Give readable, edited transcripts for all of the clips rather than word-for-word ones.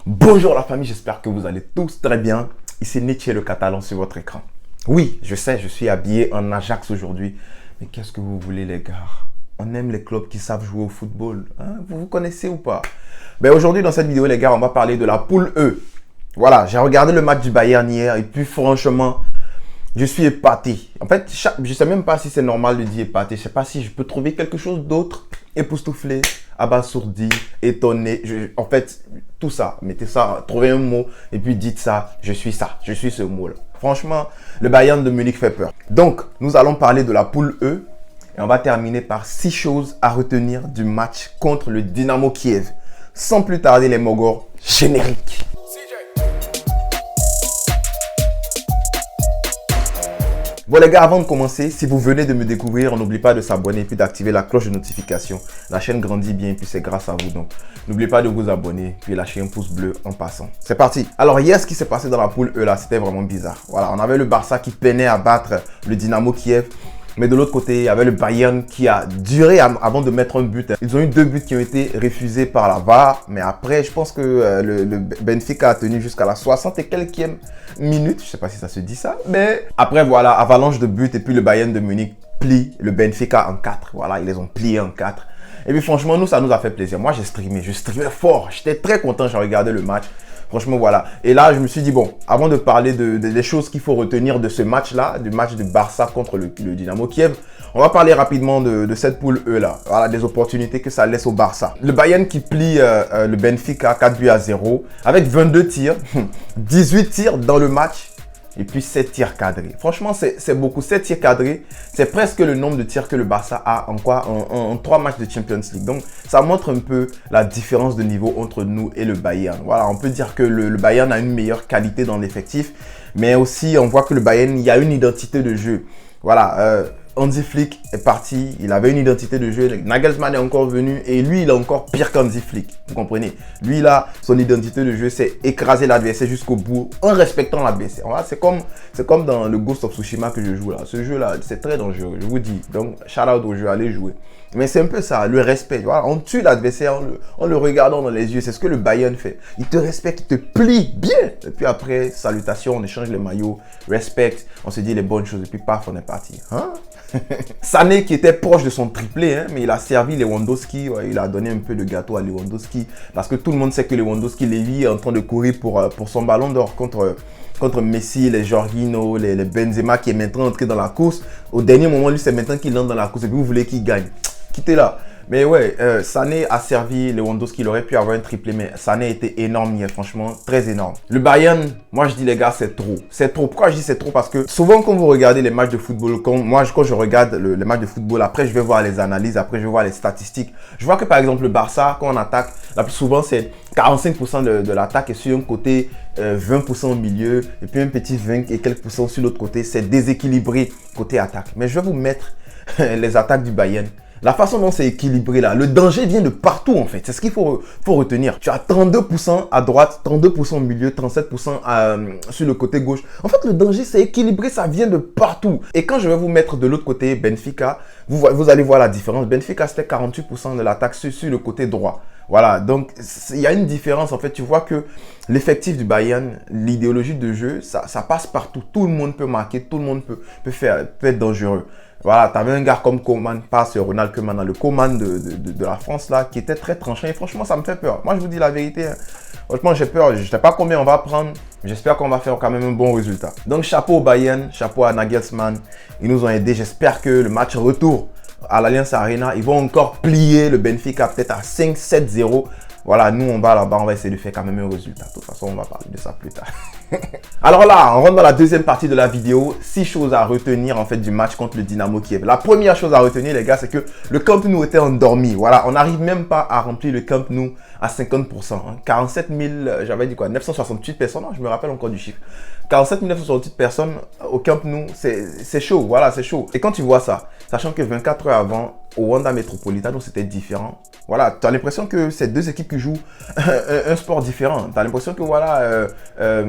Bonjour la famille, j'espère que vous allez tous très bien. Ici Nietzsche le Catalan sur votre écran. Oui, je sais, je suis habillé en Ajax aujourd'hui. Mais qu'est-ce que vous voulez les gars? On aime les clubs qui savent jouer au football. Hein? Vous connaissez ou pas? Aujourd'hui dans cette vidéo les gars, on va parler de la poule E. Voilà, j'ai regardé le match du Bayern hier et puis franchement, je suis épaté. En fait, je ne sais même pas si c'est normal de dire épaté. Je ne sais pas si je peux trouver quelque chose d'autre. Époustouflé, abasourdi, étonné. En fait, tout ça. Mettez ça, trouvez un mot et puis dites ça. Je suis ça. Je suis ce mot-là. Franchement, le Bayern de Munich fait peur. Donc, nous allons parler de la poule E. Et on va terminer par 6 choses à retenir du match contre le Dynamo Kiev. Sans plus tarder, les Mogors, générique. Bon les gars, avant de commencer, si vous venez de me découvrir, n'oubliez pas de s'abonner et puis d'activer la cloche de notification. La chaîne grandit bien et puis c'est grâce à vous. Donc n'oubliez pas de vous abonner puis lâcher un pouce bleu en passant. C'est parti. Alors hier, ce qui s'est passé dans la poule E là, c'était vraiment bizarre. Voilà, on avait le Barça qui peinait à battre le Dynamo Kiev. Mais de l'autre côté, il y avait le Bayern qui a duré avant de mettre un but. Ils ont eu 2 buts qui ont été refusés par la VAR. Mais après, je pense que le Benfica a tenu jusqu'à la 60 et quelques minute. Je ne sais pas si ça se dit ça. Mais après, voilà, avalanche de buts. Et puis le Bayern de Munich plie le Benfica en 4. Voilà, ils les ont pliés en 4. Et puis franchement, nous, ça nous a fait plaisir. Moi, j'ai streamé. Je streamais fort. J'étais très content. J'ai regardé le match. Franchement, voilà. Et là, je me suis dit, bon, avant de parler des choses qu'il faut retenir de ce match-là, du match de Barça contre le Dynamo Kiev, on va parler rapidement de cette poule E-là. Voilà, des opportunités que ça laisse au Barça. Le Bayern qui plie le Benfica 4-0 avec 22 tirs, 18 tirs dans le match. Et puis 7 tirs cadrés. Franchement, c'est beaucoup. 7 tirs cadrés, c'est presque le nombre de tirs que le Barça a en 3 matchs de Champions League. Donc, ça montre un peu la différence de niveau entre nous et le Bayern. Voilà, on peut dire que le Bayern a une meilleure qualité dans l'effectif. Mais aussi, on voit que le Bayern, il y a une identité de jeu. Voilà, Hansi Flick est parti, il avait une identité de jeu, Nagelsmann est encore venu et lui il est encore pire qu'Hansi Flick, vous comprenez? Lui là, son identité de jeu c'est écraser l'adversaire jusqu'au bout en respectant l'adversaire. Voilà, c'est comme dans le Ghost of Tsushima que je joue là. Ce jeu là c'est très dangereux, je vous dis, donc shout out au jeu, allez jouer. Mais c'est un peu ça, le respect. Voilà, on tue l'adversaire en le regardant dans les yeux. C'est ce que le Bayern fait. Il te respecte, il te plie bien. Et puis après, salutations, on échange les maillots, respect, on se dit les bonnes choses. Et puis paf, on est parti. Hein? Sané qui était proche de son triplé, hein, mais il a servi Lewandowski. Ouais, il a donné un peu de gâteau à Lewandowski. Parce que tout le monde sait que Lewandowski, Lévi est en train de courir pour son ballon d'or contre Messi, les Jorginho, les Benzema qui est maintenant entré dans la course. Au dernier moment, lui, c'est maintenant qu'il entre dans la course. Et puis vous voulez qu'il gagne. Quittez-la. Mais ouais, Sané a servi Lewandowski, il aurait pu avoir un triplé, mais Sané était énorme hier, franchement, très énorme. Le Bayern, moi je dis les gars, c'est trop. C'est trop. Pourquoi je dis c'est trop? Parce que souvent quand vous regardez les matchs de football, quand je regarde les matchs de football, après je vais voir les analyses, après je vais voir les statistiques. Je vois que par exemple le Barça, quand on attaque, la plus souvent c'est 45% de l'attaque est sur un côté, 20% au milieu, et puis un petit 20 et quelques pourcents sur l'autre côté. C'est déséquilibré côté attaque. Mais je vais vous mettre les attaques du Bayern. La façon dont c'est équilibré là, le danger vient de partout en fait. C'est ce qu'il faut retenir. Tu as 32% à droite, 32% au milieu, 37% sur le côté gauche. En fait, le danger c'est équilibré, ça vient de partout. Et quand je vais vous mettre de l'autre côté, Benfica, vous allez voir la différence. Benfica c'était 48% de l'attaque sur le côté droit. Voilà, donc il y a une différence en fait. Tu vois que l'effectif du Bayern, l'idéologie de jeu, ça passe partout. Tout le monde peut marquer, tout le monde peut être dangereux. Voilà, tu avais un gars comme Coman, pas ce Ronald Koeman, le Coman de la France là, qui était très tranchant et franchement ça me fait peur. Moi je vous dis la vérité, hein. Franchement j'ai peur, je ne sais pas combien on va prendre, mais j'espère qu'on va faire quand même un bon résultat. Donc chapeau au Bayern, chapeau à Nagelsmann, ils nous ont aidés, j'espère que le match retour à l'Allianz Arena, ils vont encore plier le Benfica peut-être à 5-7-0. Voilà, nous on va là-bas, on va essayer de faire quand même un résultat. De toute façon, on va parler de ça plus tard. Alors là, on rentre dans la deuxième partie de la vidéo. 6 choses à retenir en fait du match contre le Dynamo Kiev. La première chose à retenir les gars, c'est que le Camp Nou était endormi. Voilà, on n'arrive même pas à remplir le Camp Nou à 50%. 47 000, j'avais dit quoi, 968 personnes, je me rappelle encore du chiffre. 47 968 personnes au Camp Nou, c'est chaud, voilà, c'est chaud. Et quand tu vois ça, sachant que 24 heures avant, au Wanda Metropolitano, c'était différent. Voilà, tu as l'impression que c'est 2 équipes qui jouent un sport différent. Tu as l'impression que voilà,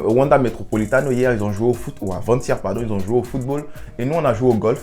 au Wanda Metropolitano, hier, ils ont joué au foot, ou avant-hier, pardon, ils ont joué au football. Et nous, on a joué au golf.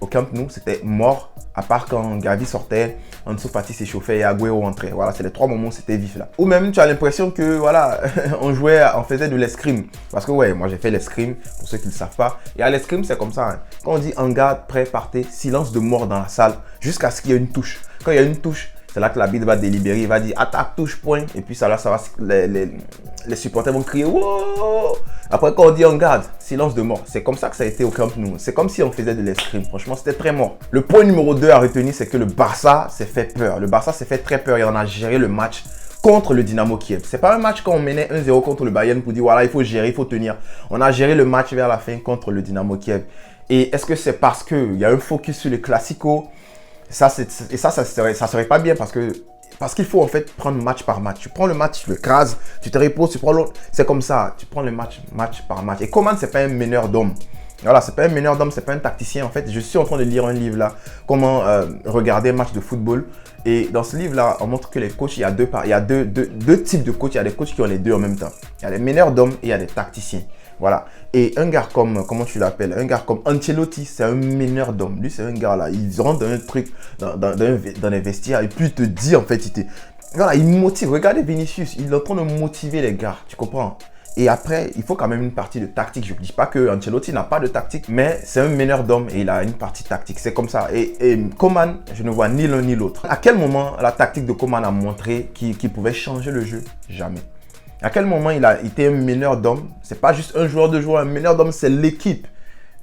au Camp Nou, c'était mort, à part quand Gavi sortait, Ansu Fati s'échauffait et Agüero entrait. Voilà, c'est les 3 moments où c'était vif là. Ou même, tu as l'impression que, voilà, on faisait de l'escrime. Parce que, ouais, moi j'ai fait l'escrime, pour ceux qui ne le savent pas. Et à l'escrime, c'est comme ça. Hein. Quand on dit en garde, prêt, partez, silence de mort dans la salle, jusqu'à ce qu'il y ait une touche. Quand il y a une touche, c'est là que l'arbitre va délibérer, il va dire attaque, touche, point. Et puis ça va, les supporters vont crier wow. Après, quand on dit en garde, silence de mort. C'est comme ça que ça a été au Camp Nou. C'est comme si on faisait de l'escrime. Franchement, c'était très mort. Le point numéro 2 à retenir, c'est que le Barça s'est fait peur. Le Barça s'est fait très peur et on a géré le match contre le Dynamo Kiev. C'est pas un match quand on menait 1-0 contre le Bayern pour dire voilà, il faut gérer, il faut tenir. On a géré le match vers la fin contre le Dynamo Kiev. Et est-ce que c'est parce qu'il y a un focus sur les classicos? Ça serait pas bien parce qu'il faut en fait prendre match par match. Tu prends le match, tu le crases, tu te reposes, tu prends l'autre. C'est comme ça, tu prends le match par match. Et Coman, c'est pas un meneur d'hommes. Voilà, c'est pas un meneur d'hommes, c'est pas un tacticien. En fait, je suis en train de lire un livre là, comment regarder un match de football. Et dans ce livre-là, on montre que les coachs, il y a deux types de coachs. Il y a des coachs qui ont les deux en même temps. Il y a des meneurs d'hommes et il y a des tacticiens. Voilà. Et un gars comme, comment tu l'appelles? Un gars comme Ancelotti, c'est un meneur d'hommes. Lui, c'est un gars là. Il rentre dans un truc, dans les vestiaires. Et puis il te dit, en fait, voilà, il motive. Regardez Vinicius, il est en train de motiver les gars. Tu comprends? Et après, il faut quand même une partie de tactique. Je ne dis pas que Ancelotti n'a pas de tactique, mais c'est un meneur d'hommes et il a une partie tactique. C'est comme ça. Et Coman, je ne vois ni l'un ni l'autre. À quel moment la tactique de Coman a montré qu'il pouvait changer le jeu? Jamais. À quel moment il a été un meneur d'hommes? C'est pas juste un joueur, deux joueurs. Un meneur d'hommes, c'est l'équipe.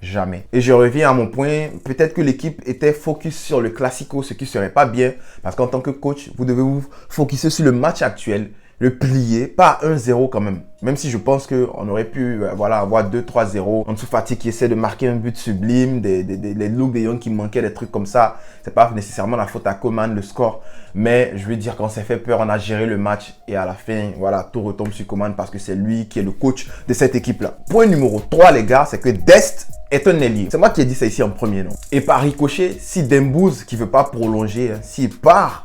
Jamais. Et je reviens à mon point. Peut-être que l'équipe était focus sur le classico, ce qui ne serait pas bien. Parce qu'en tant que coach, vous devez vous focuser sur le match actuel. Le plier, pas 1-0 quand même. Même si je pense qu'on aurait pu voilà, avoir 2-3-0. Ansu Fati qui essaie de marquer un but sublime, les Luke de Jong qui manquaient, des trucs comme ça. C'est pas nécessairement la faute à Coman, le score. Mais je veux dire qu'on s'est fait peur, on a géré le match. Et à la fin, voilà, tout retombe sur Coman parce que c'est lui qui est le coach de cette équipe-là. Point numéro 3, les gars, c'est que Dest est un ailier. C'est moi qui ai dit ça ici en premier, non? Et par ricochet, si Dembouz, qui veut pas prolonger, s'il part,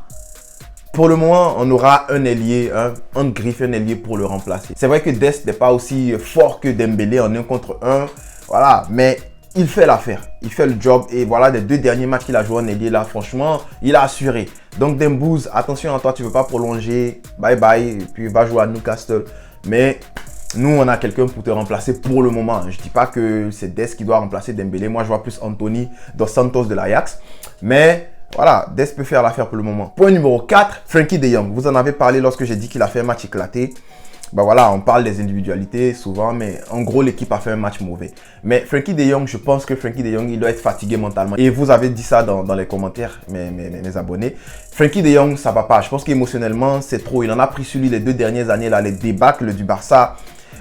pour le moment, on aura un ailier, un griffe, un ailier pour le remplacer. C'est vrai que Dest n'est pas aussi fort que Dembélé en 1 contre 1. Voilà, mais il fait l'affaire. Il fait le job. Et voilà, les 2 derniers matchs qu'il a joué en ailier là, franchement, il a assuré. Donc Dembouz, attention à toi, tu ne veux pas prolonger. Bye bye. Et puis va jouer à Newcastle. Mais nous, on a quelqu'un pour te remplacer pour le moment. Je ne dis pas que c'est Dest qui doit remplacer Dembélé. Moi, je vois plus Anthony dos Santos de l'Ajax. Mais voilà, Dest peut faire l'affaire pour le moment. Point numéro 4, Frenkie de Jong. Vous en avez parlé lorsque j'ai dit qu'il a fait un match éclaté. Ben voilà, on parle des individualités souvent, mais en gros, l'équipe a fait un match mauvais. Mais Frenkie de Jong, je pense que Frenkie de Jong, il doit être fatigué mentalement. Et vous avez dit ça dans les commentaires, mes abonnés. Frenkie de Jong, ça va pas. Je pense qu'émotionnellement, c'est trop. Il en a pris sur lui les 2 dernières années, là, les débâcles du Barça.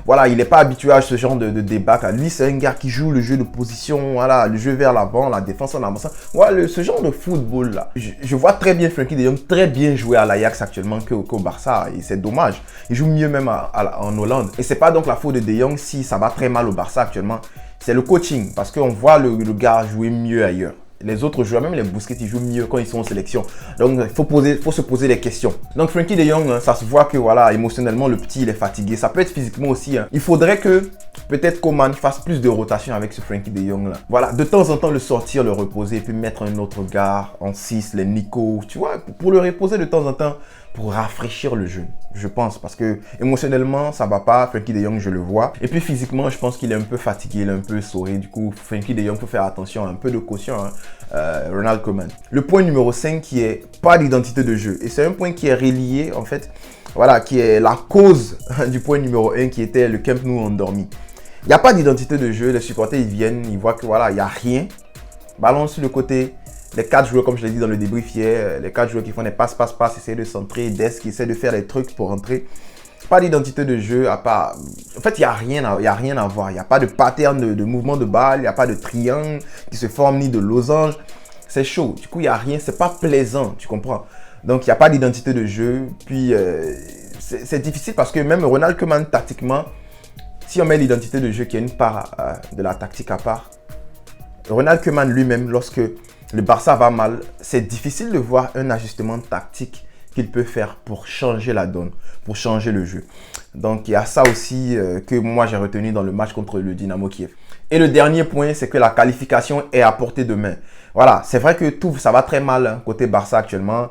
Voilà, il n'est pas habitué à ce genre de débat. Lui, c'est un gars qui joue le jeu de position, voilà, le jeu vers l'avant, la défense en avançant. Voilà, ce genre de football-là. Je vois très bien Frenkie de Jong très bien jouer à l'Ajax actuellement qu'au Barça. Et c'est dommage. Il joue mieux même en Hollande. Et c'est pas donc la faute de Jong si ça va très mal au Barça actuellement. C'est le coaching. Parce qu'on voit le gars jouer mieux ailleurs. Les autres joueurs, même les Busquets, ils jouent mieux quand ils sont en sélection. Donc, il faut se poser des questions. Donc, Frenkie de Jong, ça se voit que, voilà, émotionnellement, le petit, il est fatigué. Ça peut être physiquement aussi. Il faudrait que, peut-être, Coman fasse plus de rotation avec ce Frenkie de Jong là. Voilà, de temps en temps, le sortir, le reposer, et puis mettre un autre gars en 6, les Nico, tu vois, pour le reposer de temps en temps, pour rafraîchir le jeu, je pense. Parce que émotionnellement, ça va pas. Frenkie de Jong, je le vois. Et puis physiquement, je pense qu'il est un peu fatigué, il est un peu essoré. Du coup, Frenkie de Jong, faut faire attention, un peu de caution. Ronald Koeman. Le point numéro 5 qui est pas d'identité de jeu. Et c'est un point qui est relié, en fait, voilà, qui est la cause du point numéro 1 qui était le Camp Nou endormi. Il n'y a pas d'identité de jeu. Les supporters, ils viennent, ils voient que voilà, il n'y a rien. Ballon sur le côté. Les 4 joueurs, comme je l'ai dit dans le débrief hier, les 4 joueurs qui font des passes, essayer de centrer, Dest qui essaie de faire des trucs pour rentrer. Pas d'identité de jeu, à part... En fait, il n'y a rien à voir. Il n'y a pas de pattern de mouvement de balle, il n'y a pas de triangle qui se forme, ni de losange. C'est chaud. Du coup, il n'y a rien. C'est pas plaisant, tu comprends? Donc, il n'y a pas d'identité de jeu. Puis, c'est difficile parce que même Ronald Koeman, tactiquement, si on met l'identité de jeu qui est une part de la tactique à part, Ronald Koeman lui-même, lorsque le Barça va mal, c'est difficile de voir un ajustement tactique qu'il peut faire pour changer la donne, pour changer le jeu. Donc, il y a ça aussi que moi, j'ai retenu dans le match contre le Dynamo Kiev. Et le dernier point, c'est que la qualification est à portée de main. Voilà, c'est vrai que tout, ça va très mal hein, côté Barça actuellement.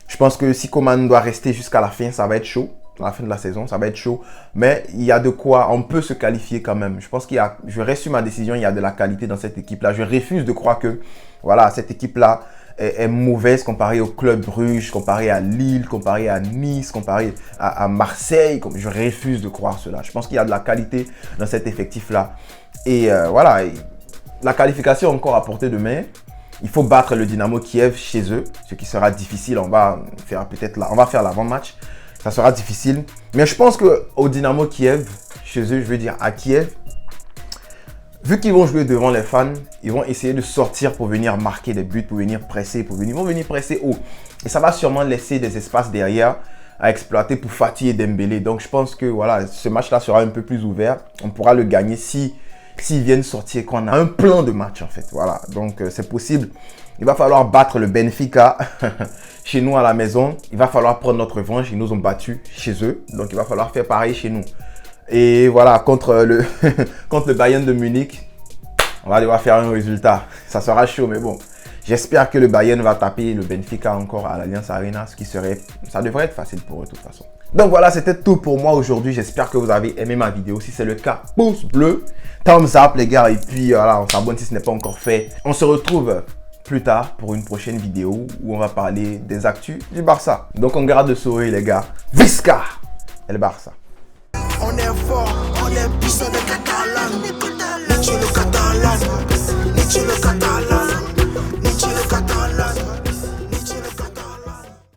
Je pense que si Koeman doit rester jusqu'à la fin, ça va être chaud. À la fin de la saison, ça va être chaud. Mais il y a de quoi, on peut se qualifier quand même. Je pense qu'il y a, je reste sur ma décision, il y a de la qualité dans cette équipe-là. Je refuse de croire que, voilà, cette équipe-là est mauvaise comparée au Club Bruges, comparée à Lille, comparée à Nice, comparée à Marseille. Je refuse de croire cela. Je pense qu'il y a de la qualité dans cet effectif-là. Et voilà, la qualification encore à portée de main. Il faut battre le Dynamo Kiev chez eux, ce qui sera difficile. On va faire l'avant-match. Ça sera difficile. Mais je pense qu'au Dynamo Kiev, chez eux, je veux dire à Kiev, vu qu'ils vont jouer devant les fans, ils vont essayer de sortir pour venir marquer des buts, pour venir presser, ils vont venir presser haut. Et ça va sûrement laisser des espaces derrière à exploiter pour Fati et Dembélé. Donc je pense que voilà, ce match-là sera un peu plus ouvert. On pourra le gagner s'ils viennent sortir, qu'on a un plan de match en fait. Voilà, donc c'est possible. Il va falloir battre le Benfica chez nous à la maison. Il va falloir prendre notre revanche. Ils nous ont battus chez eux. Donc il va falloir faire pareil chez nous. Et voilà, contre le Bayern de Munich, on va devoir faire un résultat. Ça sera chaud, mais bon. J'espère que le Bayern va taper le Benfica encore à l'Allianz Arena, ça devrait être facile pour eux de toute façon. Donc voilà, c'était tout pour moi aujourd'hui. J'espère que vous avez aimé ma vidéo. Si c'est le cas, pouce bleu, thumbs up les gars. Et puis voilà, on s'abonne si ce n'est pas encore fait. On se retrouve plus tard pour une prochaine vidéo où on va parler des actus du Barça. Donc on garde le sourire les gars. Visca et le Barça. On est fort, on est puissant de Catalan. Le Catalan.